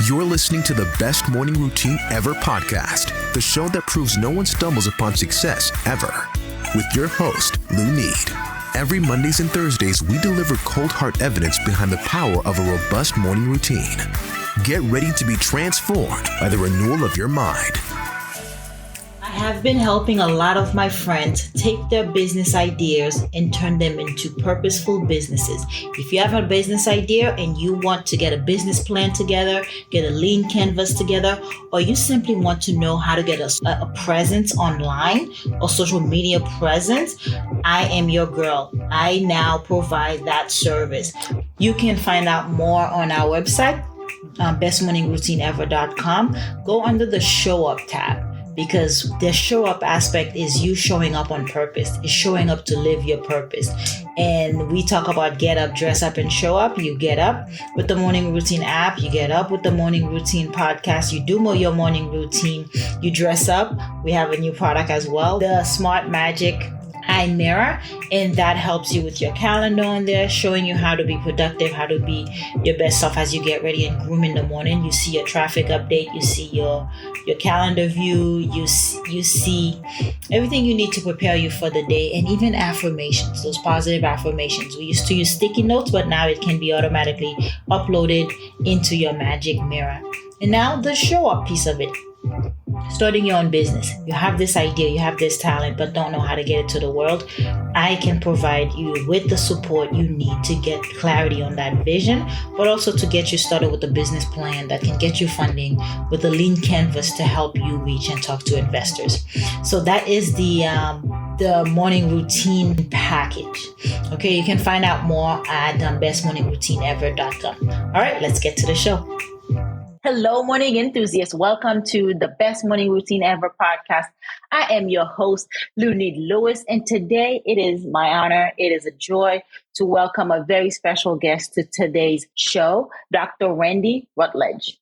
You're listening to the Best Morning Routine Ever podcast, the show that proves no one stumbles upon success ever. With your host, Lou Need. Every Mondays and Thursdays, we deliver cold hard evidence behind the power of a robust morning routine. Get ready to be transformed by the renewal of your mind. I have been helping a lot of my friends take their business ideas and turn them into purposeful businesses. If you have a business idea and you want to get a business plan together, get a lean canvas together, or you simply want to know how to get a presence online or social media presence, I am your girl. I now provide that service. You can find out more on our website, bestmorningroutineever.com. Go under the Show Up tab. Because the show up aspect is you showing up on purpose. It's showing up to live your purpose. And we talk about get up, dress up, and show up. You get up with the Morning Routine app. You get up with the Morning Routine podcast. You do your morning routine. You dress up. We have a new product as well, the Smart Magic Eye Mirror, and that helps you with your calendar on there, showing you how to be productive, how to be your best self as you get ready and groom in the morning. You see your traffic update, you see your calendar view, you see everything you need to prepare you for the day, and even affirmations, those positive affirmations. We used to use sticky notes, but now it can be automatically uploaded into your magic mirror. And now the show up piece of it. Starting your own business. You have this idea, you have this talent, but don't know how to get it to the world. I can provide you with the support you need to get clarity on that vision, but also to get you started with a business plan that can get you funding with a lean canvas to help you reach and talk to investors. So that is the morning routine package. Okay, you can find out more at bestmorningroutineever.com. All right, let's get to the show. Hello, morning enthusiasts. Welcome to the Best Morning Routine Ever podcast. I am your host, Lunid Lewis, and today it is my honor, it is a joy to welcome a very special guest to today's show, Dr. Randy Rutledge.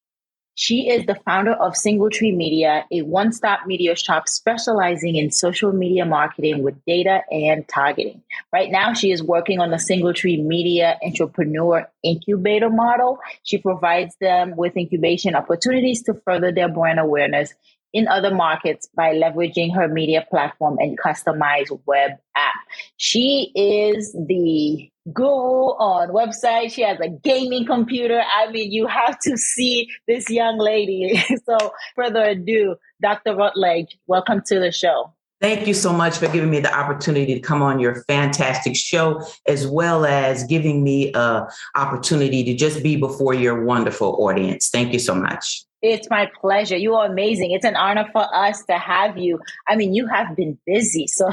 She is the founder of Singletree Media, a one-stop media shop specializing in social media marketing with data and targeting. Right now, she is working on the Singletree Media Entrepreneur Incubator model. She provides them with incubation opportunities to further their brand awareness in other markets by leveraging her media platform and customized web app. She is the guru on website. She has a gaming computer. I mean, you have to see this young lady. So further ado, Dr. Rutledge, welcome to the show. Thank you so much for giving me the opportunity to come on your fantastic show, as well as giving me an opportunity to just be before your wonderful audience. Thank you so much. It's my pleasure. You are amazing. It's an honor for us to have you. I mean, you have been busy. So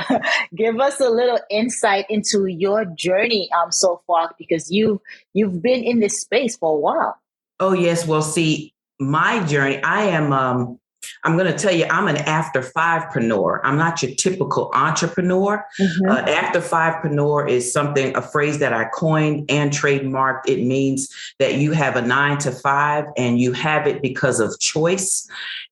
give us a little insight into your journey so far, because you've been in this space for a while. Oh, yes. Well, see, my journey, I'm going to tell you, I'm an after fivepreneur. I'm not your typical entrepreneur. Mm-hmm. After fivepreneur is a phrase that I coined and trademarked. It means that you have a 9 to 5 and you have it because of choice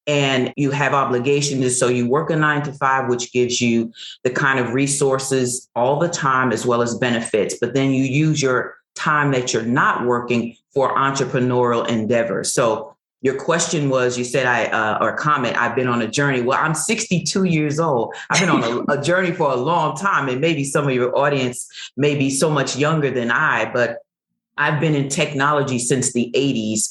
and you have obligations. So you work a 9 to 5, which gives you the kind of resources all the time as well as benefits. But then you use your time that you're not working for entrepreneurial endeavors. So your question was, you said I've been on a journey. Well, I'm 62 years old. I've been on a journey for a long time, and maybe some of your audience may be so much younger than I, but I've been in technology since the 80s,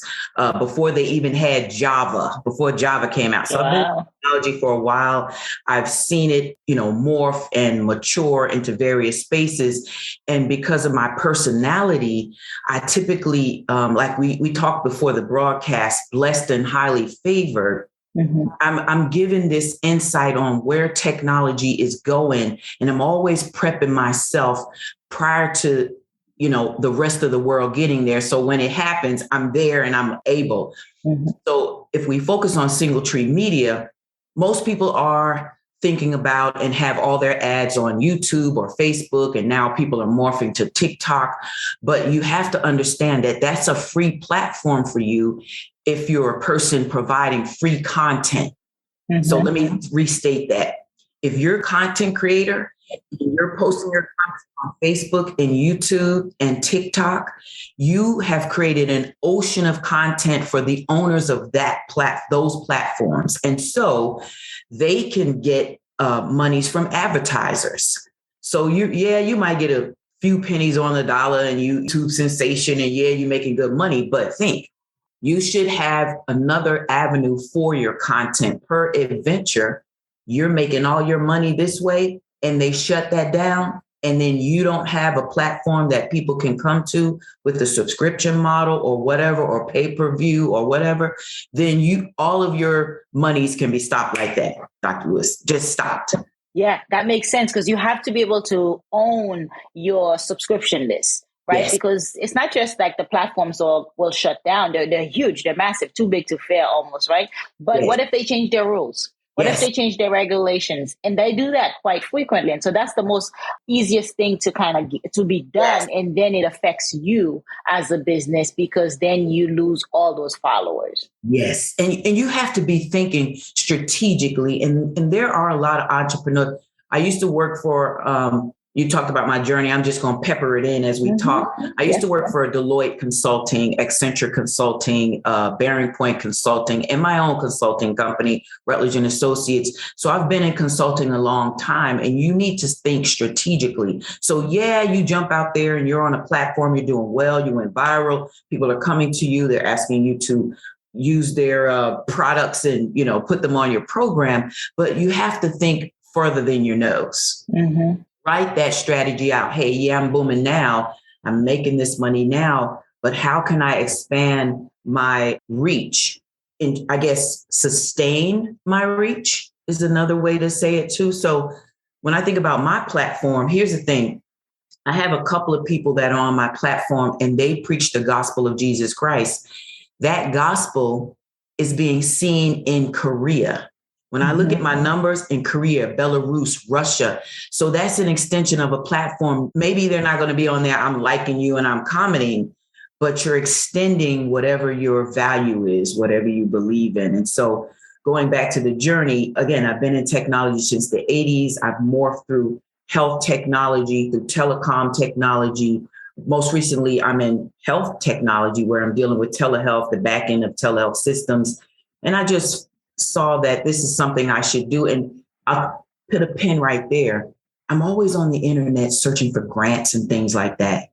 before they even had Java, before Java came out. So I've been in technology for a while. I've seen it, morph and mature into various spaces. And because of my personality, I typically, like we talked before the broadcast, blessed and highly favored. Mm-hmm. I'm given this insight on where technology is going, and I'm always prepping myself prior to the rest of the world getting there. So when it happens, I'm there and I'm able. Mm-hmm. So if we focus on Singletree Media, most people are thinking about and have all their ads on YouTube or Facebook, and now people are morphing to TikTok. But you have to understand that that's a free platform for you if you're a person providing free content. Mm-hmm. So let me restate that. If you're a content creator You're posting your content on Facebook and YouTube and TikTok. You have created an ocean of content for the owners of those platforms. And so they can get monies from advertisers. So you might get a few pennies on the dollar and YouTube sensation, and you're making good money. But think, you should have another avenue for your content per adventure. You're making all your money this way, and they shut that down. And then you don't have a platform that people can come to with the subscription model or whatever, or pay-per-view or whatever, then all of your monies can be stopped like that, Dr. Lewis, just stopped. Yeah, that makes sense, because you have to be able to own your subscription list, right? Yes. Because it's not just like the platforms will shut down. They're huge, they're massive, too big to fail almost, right? But Yes. What if they change their rules? What if they change their regulations? And they do that quite frequently. And so that's the most easiest thing to to be done. And then it affects you as a business, because then you lose all those followers. Yes. And you have to be thinking strategically. And there are a lot of entrepreneurs. I used to work for, you talked about my journey. I'm just going to pepper it in as we talk. I used to work for Deloitte Consulting, Accenture Consulting, Bearing Point Consulting, and my own consulting company, Rutledge and Associates. So I've been in consulting a long time, and you need to think strategically. So you jump out there and you're on a platform, you're doing well, you went viral, people are coming to you, they're asking you to use their products and, put them on your program, but you have to think further than your nose. Mm-hmm. Write that strategy out. Hey, I'm booming now. I'm making this money now, but how can I expand my reach? And I guess sustain my reach is another way to say it too. So when I think about my platform, here's the thing. I have a couple of people that are on my platform, and they preach the gospel of Jesus Christ. That gospel is being seen in Korea. When I look at my numbers in Korea, Belarus, Russia, so that's an extension of a platform. Maybe they're not going to be on there. I'm liking you and I'm commenting, but you're extending whatever your value is, whatever you believe in. And so going back to the journey, again, I've been in technology since the 80s. I've morphed through health technology, through telecom technology. Most recently, I'm in health technology, where I'm dealing with telehealth, the back end of telehealth systems. And I just saw that this is something I should do. And I'll put a pin right there. I'm always on the internet searching for grants and things like that.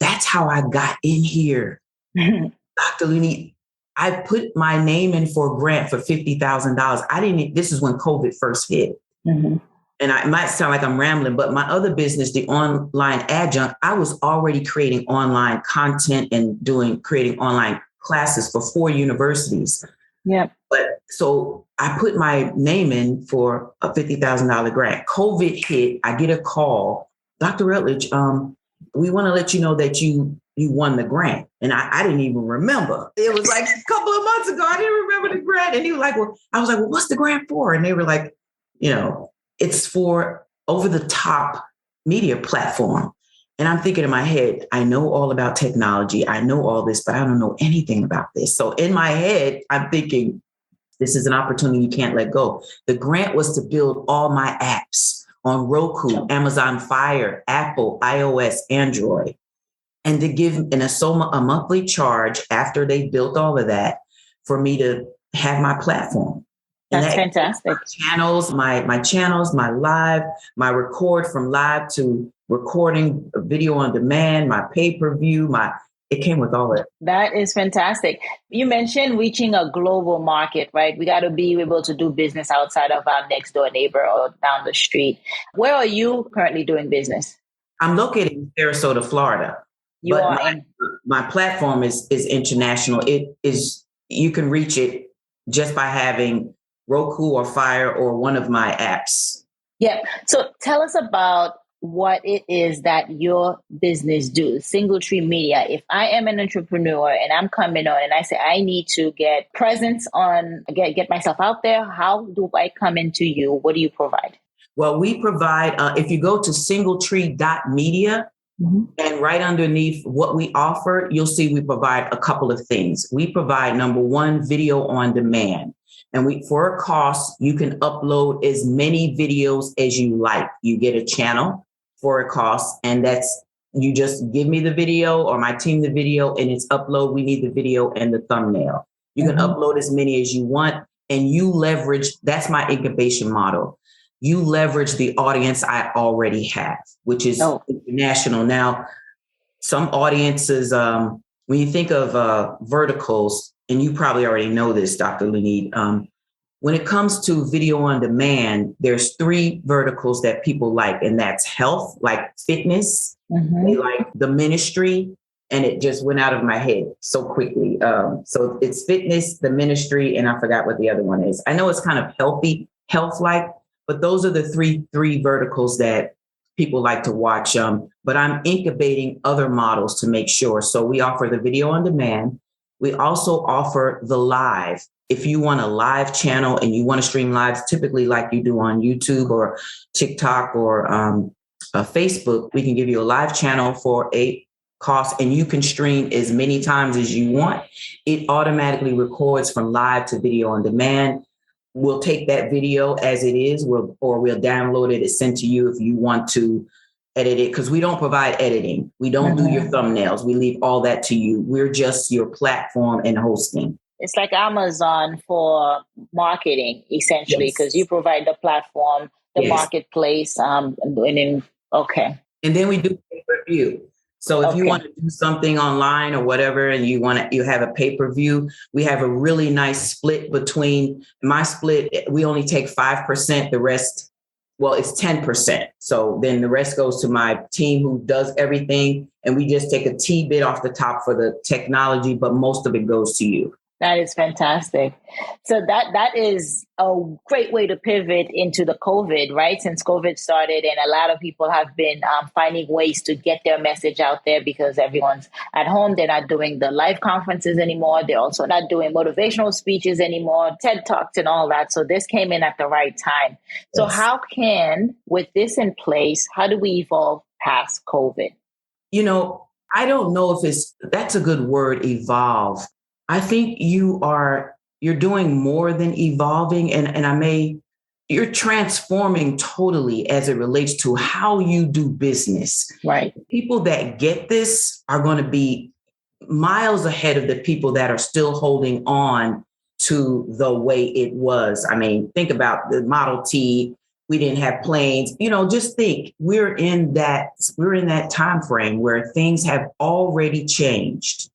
That's how I got in here. Dr. Looney, I put my name in for a grant for $50,000. This is when COVID first hit. Mm-hmm. And it might sound like I'm rambling, but my other business, the online adjunct, I was already creating online content and creating online classes for 4 universities. Yeah. But so I put my name in for a $50,000 grant. COVID hit. I get a call, Dr. Rutledge, we want to let you know that you won the grant. And I didn't even remember. It was like a couple of months ago. I didn't remember the grant. And he was like, I was like, what's the grant for? And they were like, it's for over the top media platform. And I'm thinking in my head, I know all about technology. I know all this, but I don't know anything about this. So in my head, I'm thinking, this is an opportunity you can't let go. The grant was to build all my apps on Roku, Amazon Fire, Apple, iOS, Android, and to give a monthly charge after they built all of that for me to have my platform. That's fantastic. My channels, my live, my record from live to recording, video on demand, my pay-per-view, it came with all that. That is fantastic. You mentioned reaching a global market, right? We got to be able to do business outside of our next door neighbor or down the street. Where are you currently doing business? I'm located in Sarasota, Florida. My platform is international. You can reach it just by having Roku or Fire or one of my apps. Yeah. So tell us about what it is that your business do, Singletree Media. If I am an entrepreneur and I'm coming on and I say I need to get presence on, get myself out there, how do I come into you? What do you provide? Well, we provide, if you go to singletree.media, and right underneath what we offer, you'll see we provide a couple of things. We provide, number one, video on demand. And for a cost, you can upload as many videos as you like. You get a channel for a cost, and you just give me the video or my team the video, and it's upload. We need the video and the thumbnail. You can upload as many as you want, and you leverage. That's my incubation model. You leverage the audience I already have, which is international. Now, some audiences, when you think of verticals, and you probably already know this, Dr. Lunid, when it comes to video on demand, there's 3 verticals that people like, and that's health, like fitness, they like the ministry, and it just went out of my head so quickly. So it's fitness, the ministry, and I forgot what the other one is. I know it's kind of health-like, but those are the three verticals that people like to watch. But I'm incubating other models to make sure. So we offer the video on demand. We also offer the live. If you want a live channel and you want to stream lives, typically like you do on YouTube or TikTok or Facebook, we can give you a live channel for a cost, and you can stream as many times as you want. It automatically records from live to video on demand. We'll take that video as it is, we'll download it. It's sent to you if you want to edit it, because we don't provide editing. We don't do your thumbnails. We leave all that to you. We're just your platform and hosting. It's like Amazon for marketing, essentially, because you provide the platform, the marketplace, and then, And then we do pay-per-view. So if you want to do something online or whatever, and you have a pay-per-view, we have a really nice split between my split. We only take 5%. The rest, it's 10%. So then the rest goes to my team who does everything. And we just take a T-bit off the top for the technology, but most of it goes to you. That is fantastic. So that is a great way to pivot into the COVID, right? Since COVID started, and a lot of people have been finding ways to get their message out there because everyone's at home. They're not doing the live conferences anymore. They're also not doing motivational speeches anymore, TED Talks and all that. So this came in at the right time. So how can, with this in place, how do we evolve past COVID? I don't know if that's a good word, evolve. I think you're doing more than evolving, and you're transforming totally as it relates to how you do business. Right. People that get this are going to be miles ahead of the people that are still holding on to the way it was. I mean, think about the Model T. We didn't have planes. Just think we're in that time frame where things have already changed.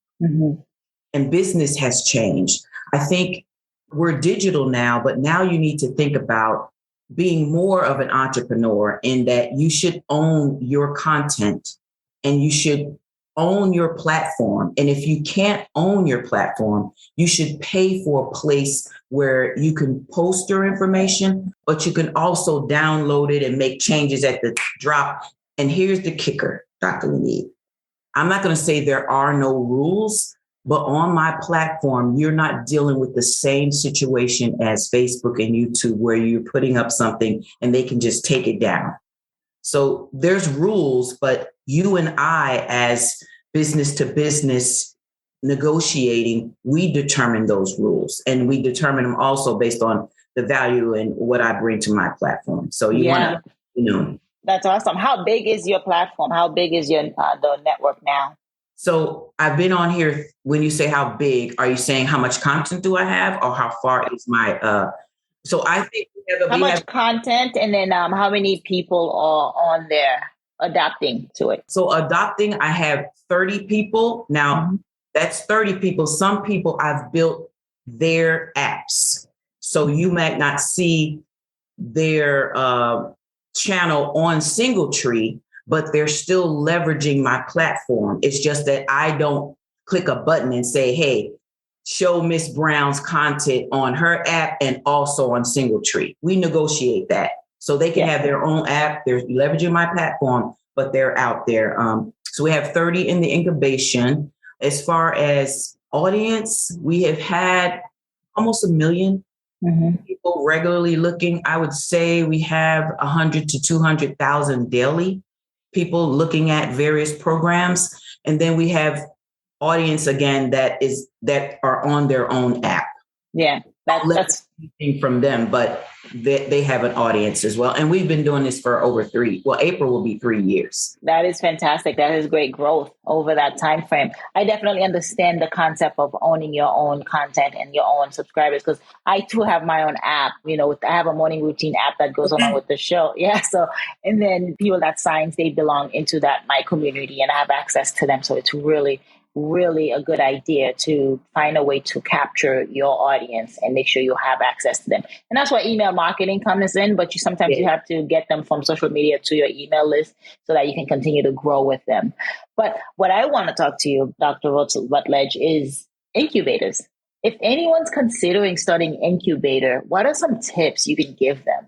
And business has changed. I think we're digital now, but now you need to think about being more of an entrepreneur in that you should own your content and you should own your platform. And if you can't own your platform, you should pay for a place where you can post your information, but you can also download it and make changes at the drop. And here's the kicker, Dr. Lunid. I'm not going to say there are no rules, but on my platform, you're not dealing with the same situation as Facebook and YouTube, where you're putting up something and they can just take it down. So there's rules, but you and I, as business to business negotiating, we determine those rules, and we determine them also based on the value and what I bring to my platform. So you want to, That's awesome. How big is your platform? How big is your the network now? So I've been on here. When you say how big, are you saying how much content do I have, or how far is my? So I think how much content, and then how many people are on there adapting to it? So adopting, I have 30 people now. That's 30 people. Some people I've built their apps, so you might not see their channel on Singletree, but they're still leveraging my platform. It's just that I don't click a button and say, hey, show Miss Brown's content on her app and also on Singletree. We negotiate that. So they can have their own app. They're leveraging my platform, but they're out there. So we have 30 in the incubation. As far as audience, we have had almost 1 million people regularly looking. I would say we have 100 to 200,000 daily people looking at various programs. And then we have audience again that are on their own app. Yeah, That's anything from them, but they have an audience as well. And we've been doing this for over April will be 3 years. That is fantastic. That is great growth over that time frame. I definitely understand the concept of owning your own content and your own subscribers, because I too have my own app. I have a morning routine app that goes along with the show. Yeah. So, and then people that signs, they belong into my community, and I have access to them. So it's really a good idea to find a way to capture your audience and make sure you have access to them. And that's why email marketing comes in, but sometimes you have to get them from social media to your email list so that you can continue to grow with them. But what I want to talk to you, Dr. Rutledge, is incubators. If anyone's considering starting incubator, what are some tips you can give them?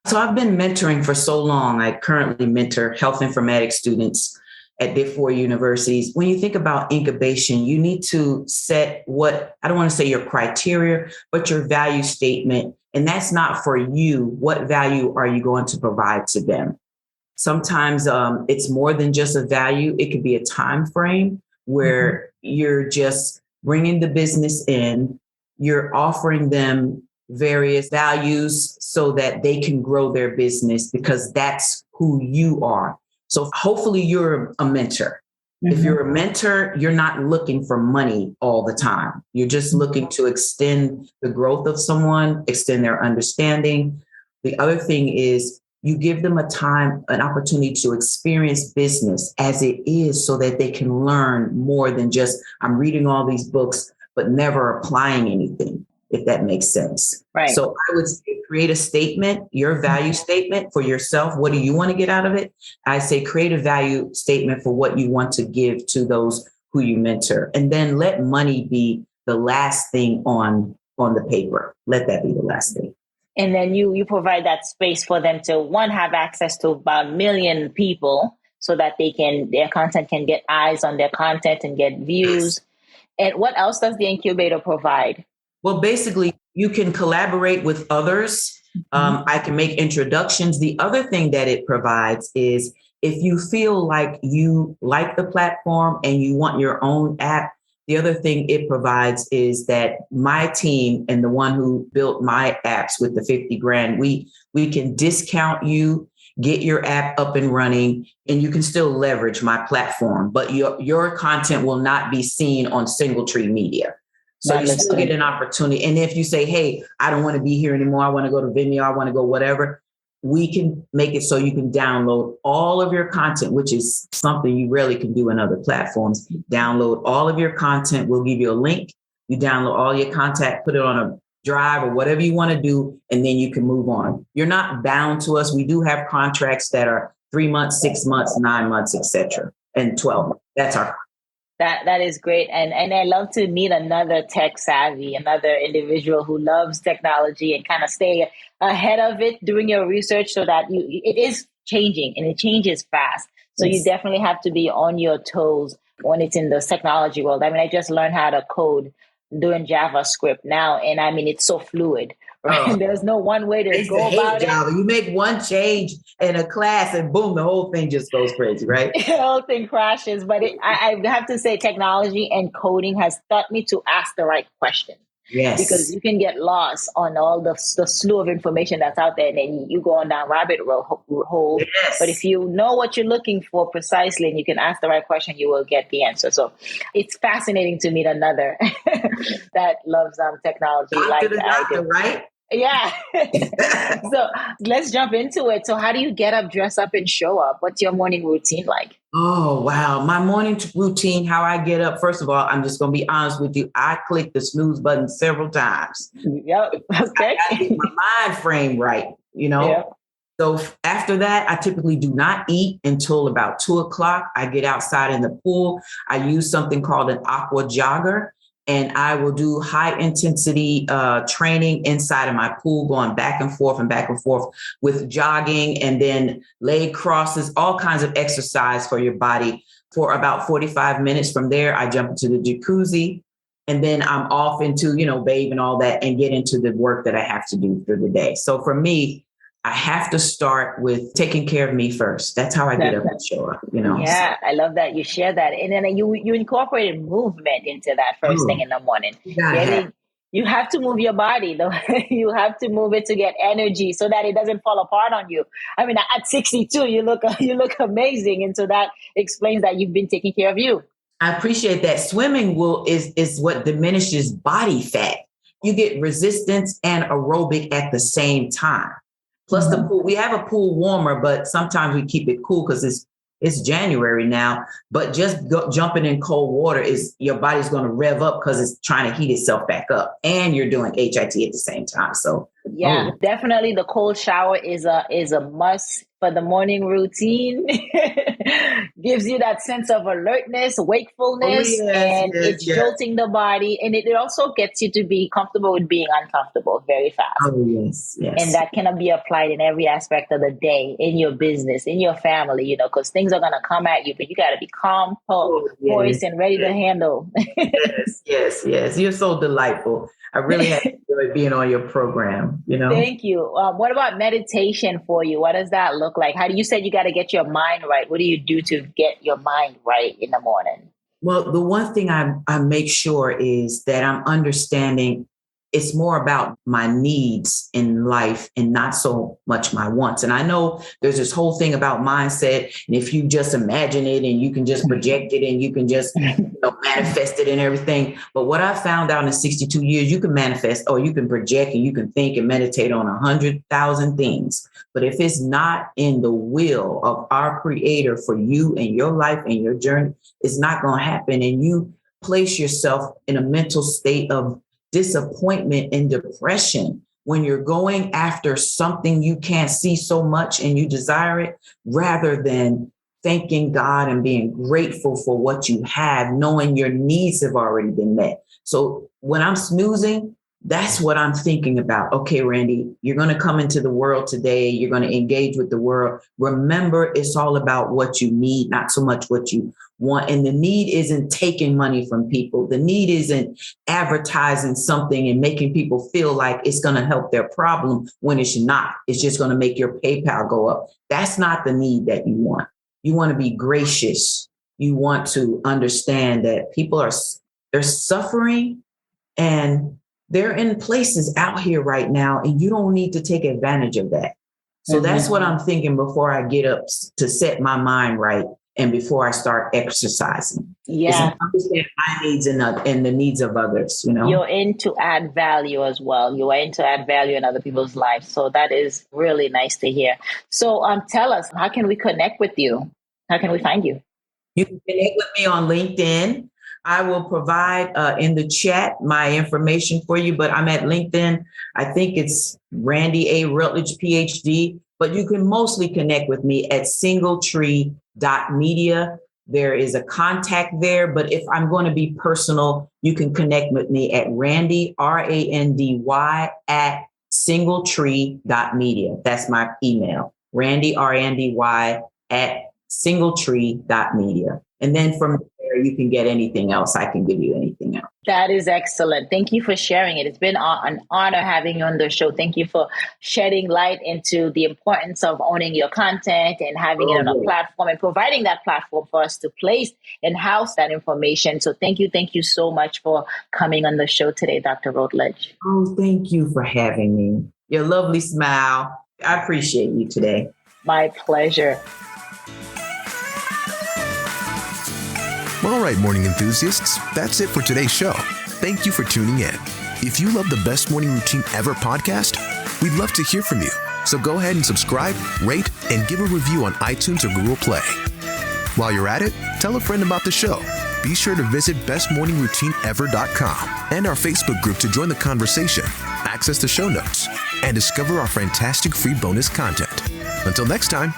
So I've been mentoring for so long. I currently mentor health informatics students at their 4 universities. When you think about incubation, you need to set I don't want to say your criteria, but your value statement. And that's not for you. What value are you going to provide to them? Sometimes it's more than just a value. It could be a time frame where you're just bringing the business in, you're offering them various values so that they can grow their business, because that's who you are. So hopefully you're a mentor. If you're a mentor, you're not looking for money all the time. You're just looking to extend the growth of someone, extend their understanding. The other thing is you give them an opportunity to experience business as it is, so that they can learn more than just, I'm reading all these books, but never applying anything, if that makes sense. Right. So I would say create a statement, your value statement for yourself. What do you want to get out of it? I say create a value statement for what you want to give to those who you mentor. And then let money be the last thing on the paper. Let that be the last thing. And then you provide that space for them to, one, have access to about 1 million people so that their content can get eyes on their content and get views. And what else does the incubator provide? Well, basically, you can collaborate with others. I can make introductions. The other thing that it provides is if you feel like you like the platform and you want your own app, the other thing it provides is that my team and the one who built my apps with the 50 grand, we can discount you, get your app up and running, and you can still leverage my platform, but your content will not be seen on Singletree Media. So you still get an opportunity. And if you say, hey, I don't want to be here anymore, I want to go to Vimeo, I want to go whatever, we can make it so you can download all of your content, which is something you rarely can do in other platforms. Download all of your content. We'll give you a link. You download all your content, put it on a drive or whatever you want to do, and then you can move on. You're not bound to us. We do have contracts that are 3 months, 6 months, 9 months, etc., and 12 months. That's our That is great. And I love to meet another tech savvy, another individual who loves technology and kind of stay ahead of it, doing your research so that it is changing and it changes fast. So you definitely have to be on your toes when it's in the technology world. I mean, I just learned how to code doing JavaScript now. And I mean, it's so fluid. Right? There's no one way to go about Java. it. You make one change in a class and boom, the whole thing just goes crazy, right? The whole thing crashes. But I have to say technology and coding has taught me to ask the right question. Yes. Because you can get lost on all the slew of information that's out there, and then you go on down rabbit hole. Yes. But if you know what you're looking for precisely and you can ask the right question, you will get the answer. So it's fascinating to meet another that loves technology like I do. Right? Yeah. So let's jump into it. So how do you get up, dress up, and show up? What's your morning routine like? Oh, wow. My morning routine, how I get up. First of all, I'm just going to be honest with you. I click the snooze button several times. Yep. Okay. I get my mind frame right, Yep. So after that, I typically do not eat until about 2:00. I get outside in the pool. I use something called an aqua jogger. And I will do high intensity training inside of my pool, going back and forth with jogging and then leg crosses, all kinds of exercise for your body for about 45 minutes. From there, I jump into the jacuzzi and then I'm off into, bathe and all that and get into the work that I have to do for the day. So for me, I have to start with taking care of me first. That's how I get up and show up, Yeah, I love that you share that. And then you incorporated movement into that first thing in the morning. You have to move your body, though. You have to move it to get energy so that it doesn't fall apart on you. I mean, at 62, you look amazing. And so that explains that you've been taking care of you. I appreciate that. Swimming is what diminishes body fat. You get resistance and aerobic at the same time. Plus the pool, we have a pool warmer, but sometimes we keep it cool because it's January now. But just jumping in cold water is your body's going to rev up because it's trying to heat itself back up, and you're doing HIT at the same time. So yeah, definitely the cold shower is a must for the morning routine. Gives you that sense of alertness, wakefulness, and it's jolting the body. And it also gets you to be comfortable with being uncomfortable very fast. Oh, yes. And that can be applied in every aspect of the day, in your business, in your family, because things are going to come at you, but you got to be calm, poised, and ready to handle. Yes. You're so delightful. I really have enjoyed being on your program, Thank you. What about meditation for you? What does that look like? You said you got to get your mind right. What do you do to get your mind right in the morning? Well, the one thing I make sure is that I'm understanding it's more about my needs in life and not so much my wants. And I know there's this whole thing about mindset. And if you just imagine it and you can just project it and you can just manifest it and everything. But what I found out in 62 years, you can manifest or you can project and you can think and meditate on 100,000 things. But if it's not in the will of our Creator for you and your life and your journey, it's not going to happen. And you place yourself in a mental state of disappointment and depression when you're going after something you can't see so much and you desire it, rather than thanking God and being grateful for what you have, knowing your needs have already been met. So when I'm snoozing, that's what I'm thinking about. Okay, Randy, you're going to come into the world today. You're going to engage with the world. Remember, it's all about what you need, not so much what you want. And the need isn't taking money from people. The need isn't advertising something and making people feel like it's going to help their problem when it's not. It's just going to make your PayPal go up. That's not the need that you want. You want to be gracious. You want to understand that people they're suffering and they're in places out here right now, and you don't need to take advantage of that. So that's what I'm thinking before I get up to set my mind right and before I start exercising. Yeah. Understand my needs and the needs of others, You're in to add value as well. You are in to add value in other people's lives. So that is really nice to hear. So tell us, how can we connect with you? How can we find you? You can connect with me on LinkedIn. I will provide in the chat my information for you, but I'm at LinkedIn. I think it's Randy A. Rutledge, PhD, but you can mostly connect with me at singletree.media. There is a contact there, but if I'm going to be personal, you can connect with me at Randy, Randy, at singletree.media. That's my email, Randy, Randy, at singletree.media. And then from there, you can get anything else. I can give you anything else. That is excellent. Thank you for sharing it. It's been an honor having you on the show. Thank you for shedding light into the importance of owning your content and having it on a platform and providing that platform for us to place and house that information. So thank you so much for coming on the show today, Dr. Rutledge. Oh, thank you for having me. Your lovely smile. I appreciate you today. My pleasure. All right, morning enthusiasts, that's it for today's show. Thank you for tuning in. If you love the Best Morning Routine Ever podcast, we'd love to hear from you. So go ahead and subscribe, rate, and give a review on iTunes or Google Play. While you're at it, tell a friend about the show. Be sure to visit bestmorningroutineever.com and our Facebook group to join the conversation, access the show notes, and discover our fantastic free bonus content. Until next time,